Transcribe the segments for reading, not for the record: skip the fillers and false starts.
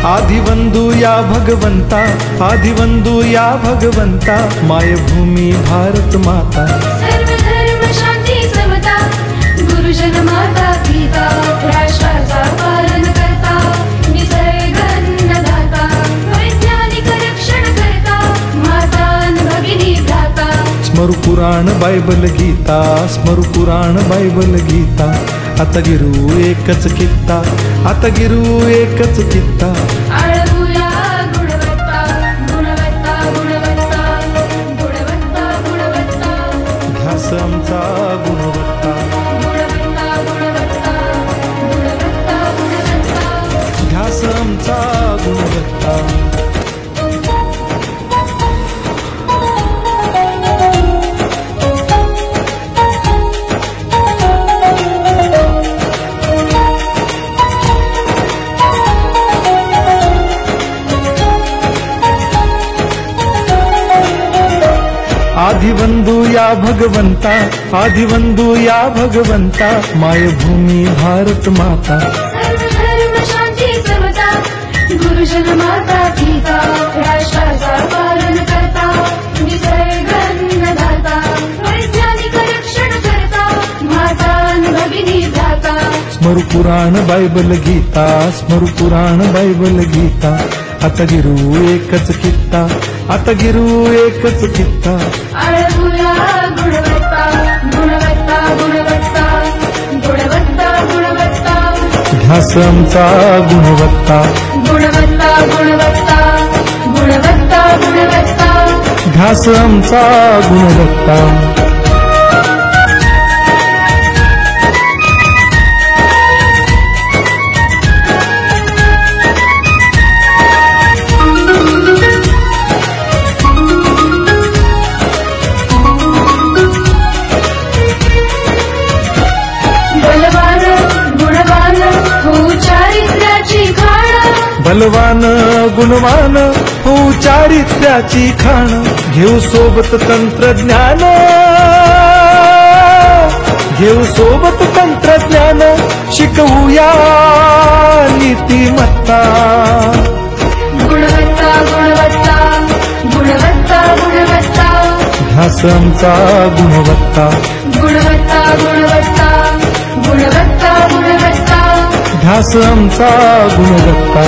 आदिवंदू या भगवंता, आदिवंदू या भगवंता, मायभूमी भारत माता। सर्व धर्म शांती समता, गुरुजन माता पिता, राष्ट्राचा पालन करता, निसर्ग अन्नदाता, वैज्ञानिक रक्षण करता, माता भगिनी भ्राता। स्मरु पुराण बायबल गीता, स्मरु पुराण बायबल गीता, आता गिरू एकच कित्ता, आता गिरू एकच कित्ता। आळवूया गुणवत्ता, गुणवत्ता, गुणवत्ता, गुणवत्ता, गुणवत्ता, ध्यास आमचा गुणवत्ता, गुणवत्ता, गुणवत्ता, गुणवत्ता, गुणवत्ता, ध्यास आमचा गुणवत्ता। आदिवंदू या भगवंता, आदिवंदू या भगवंता, मायभूमी भारत माता। सर्व धर्म शांती समता, गुरुजन माता पिता, राष्ट्राचा पालन करता, निसर्ग अन्नदाता, वैज्ञानिक रक्षण करता, माता भगिनी भ्राता। स्मरु पुराण बायबल गीता, स्मरु पुराण बायबल गीता, आता गिरू एकच कित्ता, आता गिरू एकच कित्ता। आळवूया गुणवत्ता, गुणवत्ता, गुणवत्ता, गुणवत्ता, गुणवत्ता, ध्यास आमचा गुणवत्ता, गुणवत्ता, गुणवत्ता, गुणवत्ता, गुणवत्ता, ध्यास आमचा गुणवत्ता। बलवान गुणवान हो चारित्र्याची खाण, घेऊ सोबत तंत्रज्ञान, घेऊ सोबत तंत्रज्ञान, शिकवूया नीतिमत्ता। गुणवत्ता, गुणवत्ता, गुणवत्ता, गुणवत्ता, ध्यास आमचा गुणवत्ता, गुणवत्ता, गुणवत्ता, गुणवत्ता, गुणवत्ता, ध्यास आमचा गुणवत्ता।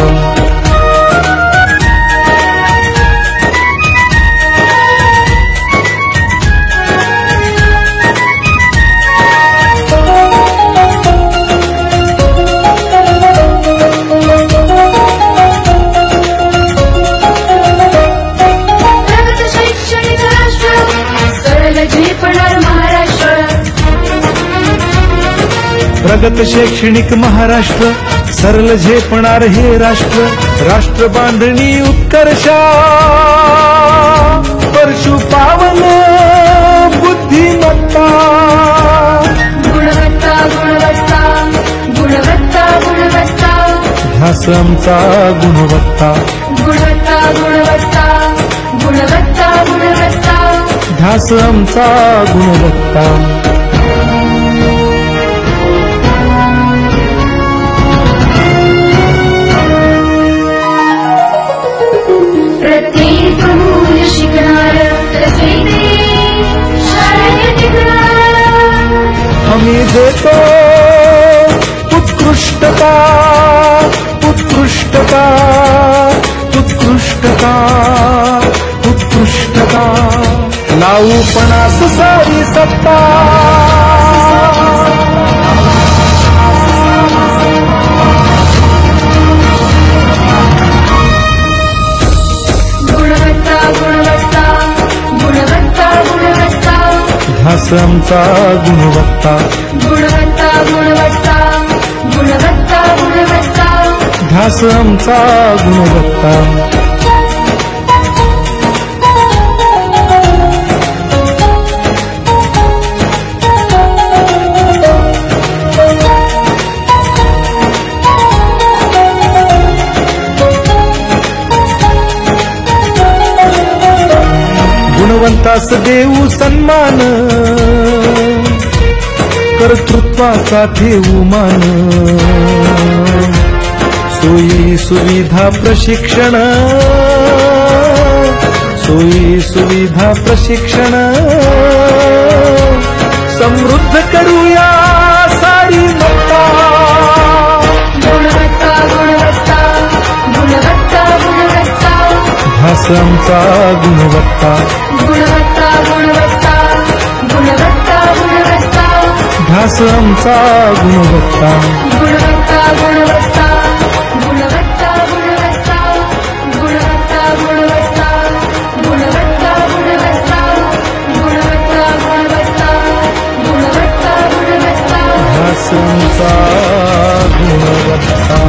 प्रगत शैक्षणिक महाराष्ट्र, सरल झेपणार हे राष्ट्र, राष्ट्र बांधणी उत्कर्षा, परशु पावन बुद्धिमत्ता। गुणवत्ता, गुणवत्ता, गुणवत्ता, गुणवत्ता, ध्यास आमचा गुणवत्ता, गुणवत्ता, गुणवत्ता, गुणवत्ता, गुणवत्ता, ध्यास आमचा गुणवत्ता। प्रत्येक मूल शिकणार, तसे ते शाळेत टिकणार। आम्ही देतो उत्कृष्टता, उत्कृष्टता, उत्कृष्टता, उत्कृष्टता, लावू पणास सारी सत्ता। गुणवत्ता, गुणवत्ता, गुणवत्ता, गुणवत्ता, ध्यास आमचा गुणवत्ता, गुणवत्ता, गुणवत्ता, गुणवत्ता, गुणवत्ता, ध्यास आमचा गुणवत्ता। गुणवंतास देऊ सन्मान, कर्तृत्वाचा ठेवू मान, सोयी सोयी सुविधा प्रशिक्षण, सोयी सुविधा प्रशिक्षण, समृद्ध करूया सारी मत्ता. गुणवत्ता गुणवत्ता गुणवत्ता गुणवत्ता ध्यास आमचा गुणवत्ता, गुणवत्ता गुणवत्ता गुणवत्ता गुणवत्ता ध्यास आमचा गुणवत्ता. गुणवत्ता गुणवत्ता गुणवत्ता गुणवत्ता गुणवत्ता गुणवत्ता गुणवत्ता गुणवत्ता गुणवत्ता गुणवत्ता गुणवत्ता गुणवत्ता ध्यास आमचा गुणवत्ता.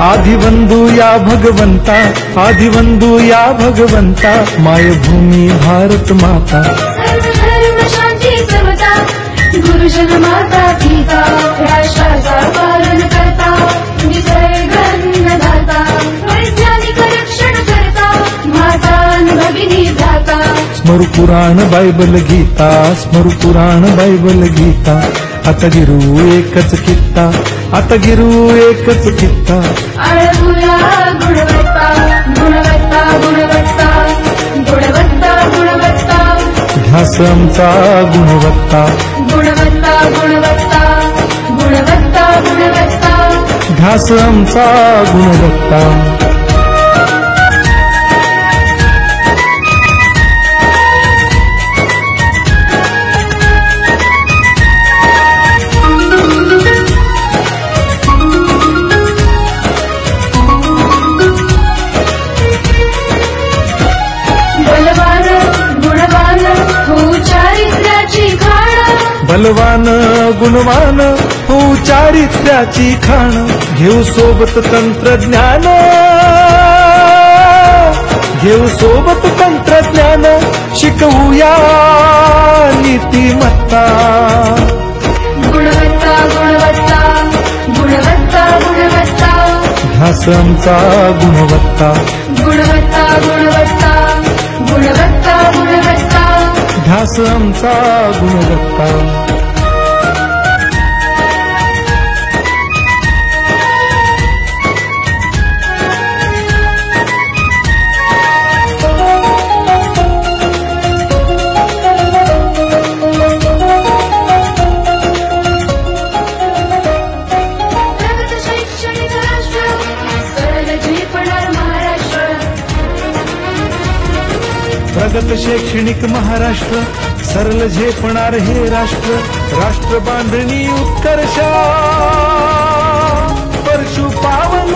आदिवंदू या भगवंता, आदिवंदू या भगवंता, मायभूमी भारत माता. सर्व धर्म शांती समता, गुरुजन माता पिता, राष्ट्राचा पालन करता, निसर्ग अन्नदाता, वैज्ञानिक रक्षण करता, माता भगिनी भ्राता. स्मरू पुराण बायबल गीता, स्मरू पुराण बायबल गीता. आता गिरू एकच कित्ता, आता गिरू एकच कित्ता. आळवूया गुणवत्ता गुणवत्ता गुणवत्ता गुणवत्ता गुणवत्ता ध्यास आमचा गुणवत्ता, गुणवत्ता गुणवत्ता गुणवत्ता गुणवत्ता ध्यास आमचा गुणवत्ता. बलवान गुणवान हो चारित्र्याची खाण, बलवान गुणवान हो चारित्र्याची खाण. घेऊ सोबत तंत्रज्ञान, घेऊ सोबत तंत्रज्ञान, शिकवूया नीतिमत्ता. गुणवत्ता गुणवत्ता गुणवत्ता गुणवत्ता ध्यास आमचा गुणवत्ता, गुणवत्ता गुणवत्ता गुणवत्ता गुणवत्ता ध्यास आमचा गुणवत्ता. प्रगत शैक्षणिक राष्ट्र, सरळ झेपणार महाराष्ट्र. प्रगत शैक्षणिक महाराष्ट्र, सरल झेपणार हे राष्ट्र. राष्ट्र बांधणी उत्कर्षा, परशु पावन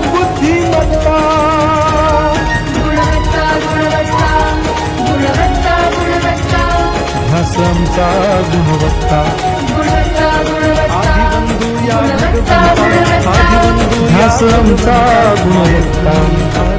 बुद्धिमत्ता. गुणवत्ता गुणवत्ता गुणवत्ता गुणवत्ता ध्यास आमचा गुणवत्ता. गुणवत्ता गुणवत्ता आदिवंदू या गुणवत्ता भगवंता, गुणवत्ता आदिवंदू ध्यास आमचा गुणवत्ता.